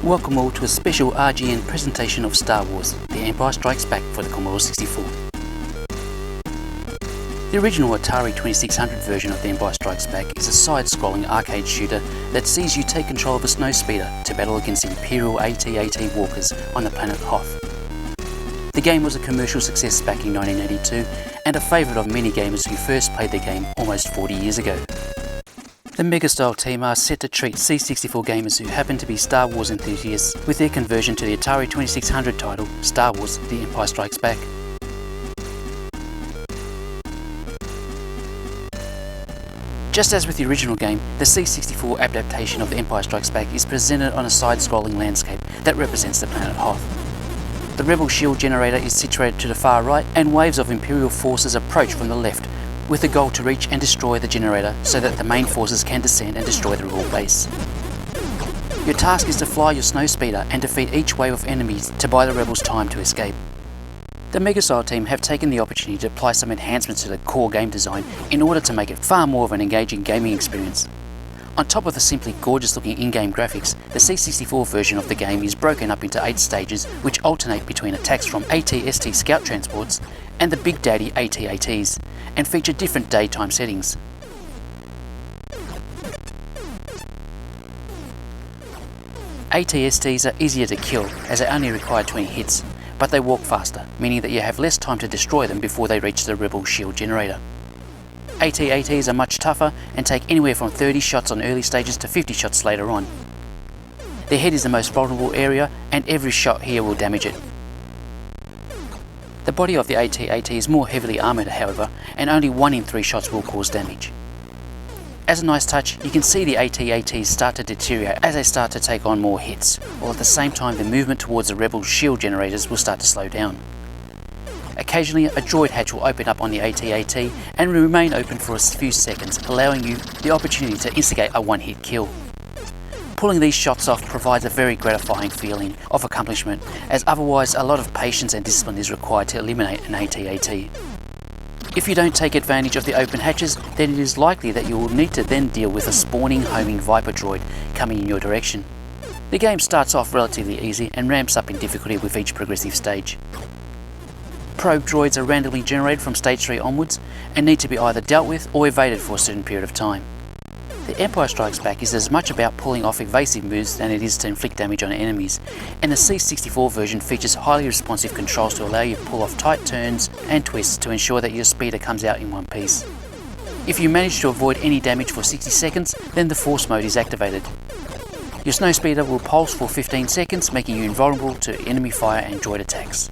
Welcome all to a special RGN presentation of Star Wars, The Empire Strikes Back for the Commodore 64. The original Atari 2600 version of The Empire Strikes Back is a side-scrolling arcade shooter that sees you take control of a snowspeeder to battle against Imperial AT-AT walkers on the planet Hoth. The game was a commercial success back in 1982 and a favourite of many gamers who first played the game almost 40 years ago. The Megastyle team are set to treat C64 gamers who happen to be Star Wars enthusiasts with their conversion to the Atari 2600 title, Star Wars The Empire Strikes Back. Just as with the original game, the C64 adaptation of The Empire Strikes Back is presented on a side-scrolling landscape that represents the planet Hoth. The Rebel shield generator is situated to the far right, and waves of Imperial forces approach from the left, with the goal to reach and destroy the generator so that the main forces can descend and destroy the Rebel base. Your task is to fly your snowspeeder and defeat each wave of enemies to buy the Rebels time to escape. The Megastyle team have taken the opportunity to apply some enhancements to the core game design in order to make it far more of an engaging gaming experience. On top of the simply gorgeous looking in-game graphics, the C64 version of the game is broken up into 8 stages which alternate between attacks from AT-ST scout transports and the Big Daddy AT-ATs, and feature different daytime settings. AT-STs are easier to kill as they only require 20 hits, but they walk faster, meaning that you have less time to destroy them before they reach the Rebel shield generator. AT-ATs are much tougher and take anywhere from 30 shots on early stages to 50 shots later on. Their head is the most vulnerable area, and every shot here will damage it. The body of the AT-AT is more heavily armoured, however, and only 1 in 3 shots will cause damage. As a nice touch, you can see the AT-ATs start to deteriorate as they start to take on more hits, while at the same time the movement towards the Rebel shield generators will start to slow down. Occasionally, a droid hatch will open up on the AT-AT and remain open for a few seconds, allowing you the opportunity to instigate a one-hit kill. Pulling these shots off provides a very gratifying feeling of accomplishment, as otherwise a lot of patience and discipline is required to eliminate an AT-AT. If you don't take advantage of the open hatches, then it is likely that you will need to then deal with a spawning homing Viper droid coming in your direction. The game starts off relatively easy and ramps up in difficulty with each progressive stage. Probe droids are randomly generated from stage 3 onwards and need to be either dealt with or evaded for a certain period of time. The Empire Strikes Back is as much about pulling off evasive moves than it is to inflict damage on enemies, and the C64 version features highly responsive controls to allow you to pull off tight turns and twists to ensure that your speeder comes out in one piece. If you manage to avoid any damage for 60 seconds, then the Force mode is activated. Your snowspeeder will pulse for 15 seconds, making you invulnerable to enemy fire and droid attacks.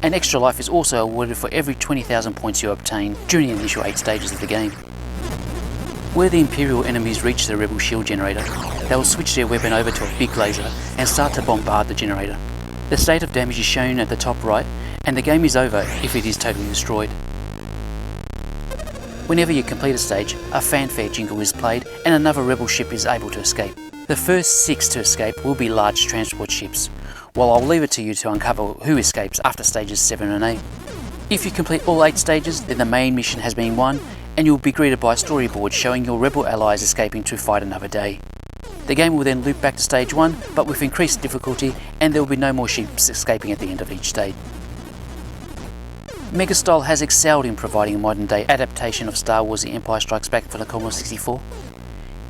An extra life is also awarded for every 20,000 points you obtain during the initial 8 stages of the game. Where the Imperial enemies reach the Rebel shield generator, they will switch their weapon over to a big laser and start to bombard the generator. The state of damage is shown at the top right, and the game is over if it is totally destroyed. Whenever you complete a stage, a fanfare jingle is played and another Rebel ship is able to escape. The first 6 to escape will be large transport ships, while I'll leave it to you to uncover who escapes after stages 7 and 8. If you complete all 8 stages, then the main mission has been won, and you'll be greeted by a storyboard showing your Rebel allies escaping to fight another day. The game will then loop back to stage 1, but with increased difficulty, and there will be no more ships escaping at the end of each stage. Megastyle has excelled in providing a modern day adaptation of Star Wars The Empire Strikes Back for the Commodore 64.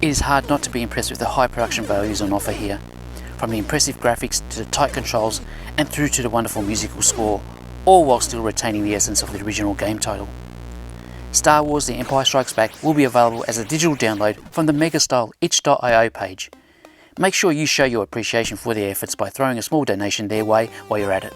It is hard not to be impressed with the high production values on offer here, from the impressive graphics to the tight controls and through to the wonderful musical score, all while still retaining the essence of the original game title. Star Wars The Empire Strikes Back will be available as a digital download from the Megastyle itch.io page. Make sure you show your appreciation for their efforts by throwing a small donation their way while you're at it.